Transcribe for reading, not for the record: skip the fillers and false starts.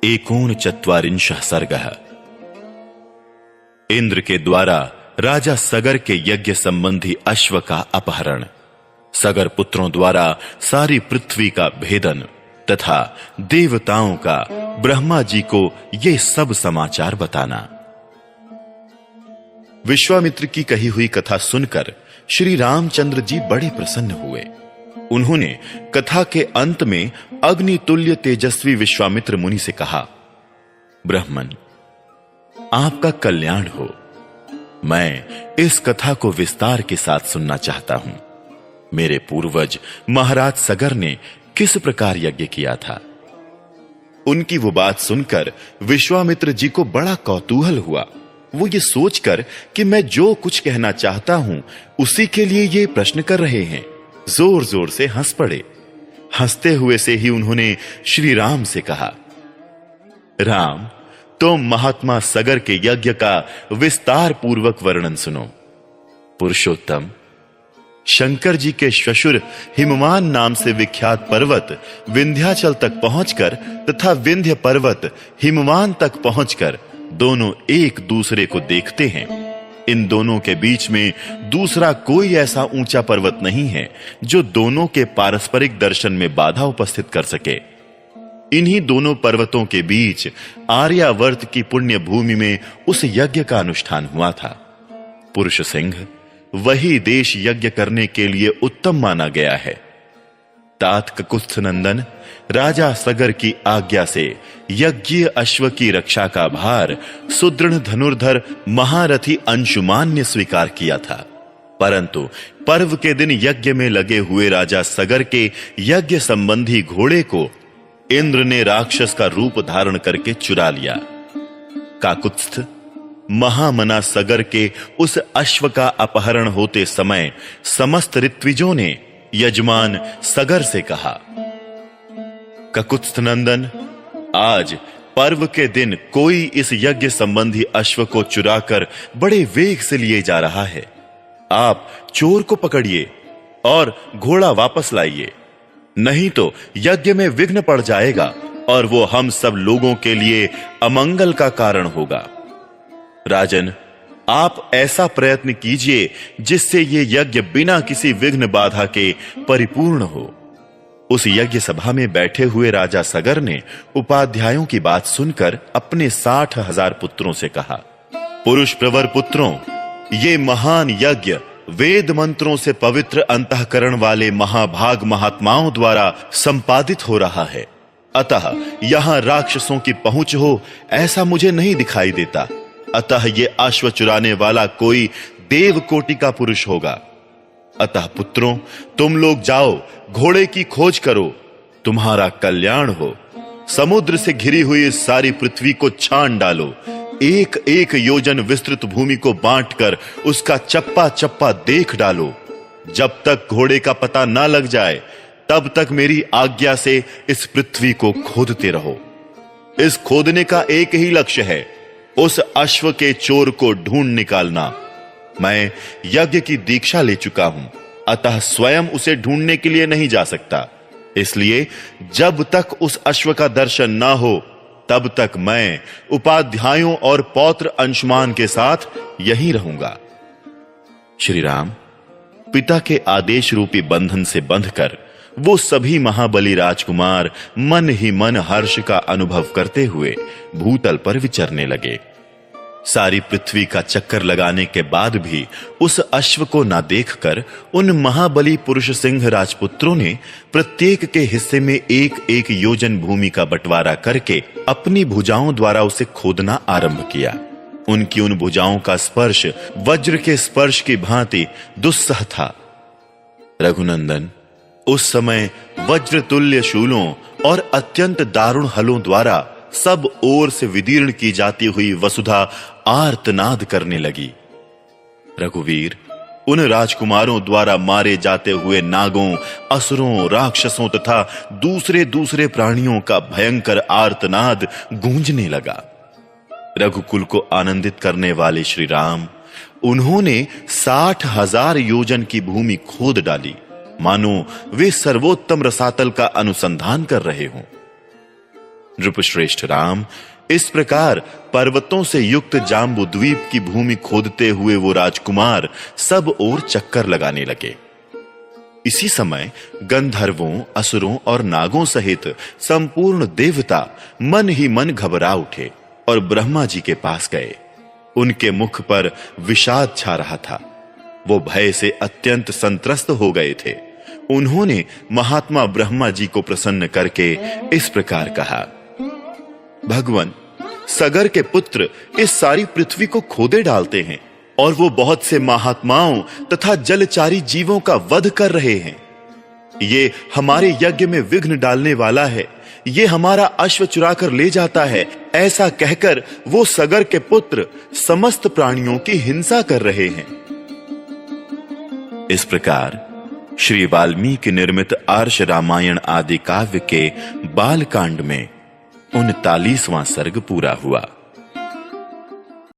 एकोनचत्वारिंशः सर्गः। इंद्र के द्वारा राजा सगर के यज्ञ संबंधी अश्व का अपहरण, सगर पुत्रों द्वारा सारी पृथ्वी का भेदन तथा देवताओं का ब्रह्मा जी को ये सब समाचार बताना। विश्वामित्र की कही हुई कथा सुनकर श्री रामचंद्र जी बड़े प्रसन्न हुए। उन्होंने कथा के अंत में अग्नि तुल्य तेजस्वी विश्वामित्र मुनि से कहा, ब्राह्मण, आपका कल्याण हो। मैं इस कथा को विस्तार के साथ सुनना चाहता हूं। मेरे पूर्वज महाराज सगर ने किस प्रकार यज्ञ किया था। उनकी वो बात सुनकर विश्वामित्र जी को बड़ा कौतूहल हुआ। वो ये सोचकर कि मैं जो कुछ कहना चाहता हूं उसी के लिए ये प्रश्न कर रहे हैं, जोर जोर से हंस पड़े। हंसते हुए से ही उन्होंने श्री राम से कहा, राम, तुम महात्मा सगर के यज्ञ का विस्तार पूर्वक वर्णन सुनो। पुरुषोत्तम, शंकर जी के श्वशुर हिमवान नाम से विख्यात पर्वत विंध्याचल तक पहुंचकर तथा विंध्य पर्वत हिमवान तक पहुंचकर दोनों एक दूसरे को देखते हैं। इन दोनों के बीच में दूसरा कोई ऐसा ऊंचा पर्वत नहीं है जो दोनों के पारस्परिक दर्शन में बाधा उपस्थित कर सके। इन्हीं दोनों पर्वतों के बीच आर्यावर्त की पुण्य भूमि में उस यज्ञ का अनुष्ठान हुआ था। पुरुष सिंह वही देश यज्ञ करने के लिए उत्तम माना गया है। तात ककुत्स्थ नंदन राजा सगर की आज्ञा से यज्ञीय अश्व की रक्षा का भार सुदृढ़ धनुर्धर महारथी अंशुमान ने स्वीकार किया था, परंतु पर्व के दिन यज्ञ में लगे हुए राजा सगर के यज्ञ संबंधी घोड़े को इंद्र ने राक्षस का रूप धारण करके चुरा लिया। काकुत्स्थ महामना सगर के उस अश्व का अपहरण होते समय समस्त ऋत्विजों ने यजमान सगर से कहा, ककुत्स्थ नंदन, आज पर्व के दिन कोई इस यज्ञ संबंधी अश्व को चुराकर बड़े वेग से लिए जा रहा है। आप चोर को पकड़िए और घोड़ा वापस लाइए, नहीं तो यज्ञ में विघ्न पड़ जाएगा और वो हम सब लोगों के लिए अमंगल का कारण होगा। राजन, आप ऐसा प्रयत्न कीजिए जिससे ये यज्ञ बिना किसी विघ्न बाधा के परिपूर्ण हो। उस यज्ञ सभा में बैठे हुए राजा सगर ने उपाध्यायों की बात सुनकर अपने 60,000 पुत्रों से कहा, पुरुष प्रवर पुत्रों, ये महान यज्ञ वेद मंत्रों से पवित्र अंतःकरण वाले महाभाग महात्माओं द्वारा संपादित हो रहा है। अतः यहां राक्षसों की पहुंच हो ऐसा मुझे नहीं दिखाई देता। अतः ये अश्व चुराने वाला कोई देव कोटि का पुरुष होगा। अतः पुत्रों, तुम लोग जाओ, घोड़े की खोज करो, तुम्हारा कल्याण हो। समुद्र से घिरी हुई इस सारी पृथ्वी को छान डालो, एक एक योजन विस्तृत भूमि को बांटकर उसका चप्पा चप्पा देख डालो। जब तक घोड़े का पता ना लग जाए तब तक मेरी आज्ञा से इस पृथ्वी को खोदते रहो। इस खोदने का एक ही लक्ष्य है, उस अश्व के चोर को ढूंढ निकालना। मैं यज्ञ की दीक्षा ले चुका हूं, अतः स्वयं उसे ढूंढने के लिए नहीं जा सकता। इसलिए जब तक उस अश्व का दर्शन ना हो तब तक मैं उपाध्यायों और पौत्र अंशुमान के साथ यहीं रहूंगा। श्री राम पिता के आदेश रूपी बंधन से बंधकर वो सभी महाबली राजकुमार मन ही मन हर्ष का अनुभव करते हुए भूतल पर विचरने लगे। सारी पृथ्वी का चक्कर लगाने के बाद भी उस अश्व को ना देखकर उन महाबली पुरुष सिंह राजपुत्रों ने प्रत्येक के हिस्से में एक एक योजन भूमि का बंटवारा करके अपनी भुजाओं द्वारा उसे खोदना आरंभ किया। उनकी उन भुजाओं का स्पर्श वज्र के स्पर्श की भांति दुस्सह था। रघुनंदन, उस समय वज्र तुल्य शूलों और अत्यंत दारुण हलों द्वारा सब ओर से विदीर्ण की जाती हुई वसुधा आर्तनाद करने लगी। रघुवीर, उन राजकुमारों द्वारा मारे जाते हुए नागों, असुरों, राक्षसों तथा दूसरे दूसरे प्राणियों का भयंकर आर्तनाद गूंजने लगा। रघुकुल को आनंदित करने वाले श्री राम, उन्होंने 60,000 योजन की भूमि खोद डाली, मानो वे सर्वोत्तम रसातल का अनुसंधान कर रहे हों। नृपश्रेष्ठ राम इस प्रकार पर्वतों से युक्त जाम्बू द्वीप की भूमि खोदते हुए वो राजकुमार सब ओर चक्कर लगाने लगे। इसी समय गंधर्वों, असुरों और नागों सहित संपूर्ण देवता मन ही मन घबरा उठे और ब्रह्मा जी के पास गए। उनके मुख पर विषाद छा रहा था। वो भय से अत्यंत संत्रस्त हो गए थे। उन्होंने महात्मा ब्रह्मा जी को प्रसन्न करके इस प्रकार कहा, भगवान, सगर के पुत्र इस सारी पृथ्वी को खोदे डालते हैं और वो बहुत से महात्माओं तथा जलचारी जीवों का वध कर रहे हैं। ये हमारे यज्ञ में विघ्न डालने वाला है। ये हमारा अश्व चुरा कर ले जाता है। ऐसा कहकर वो सगर के पुत्र समस्त प्राणियों की हिंसा कर रहे हैं। इस प्रकार श्री वाल्मीकि निर्मित आर्ष रामायण आदि काव्य के बालकांड में 39वां सर्ग पूरा हुआ।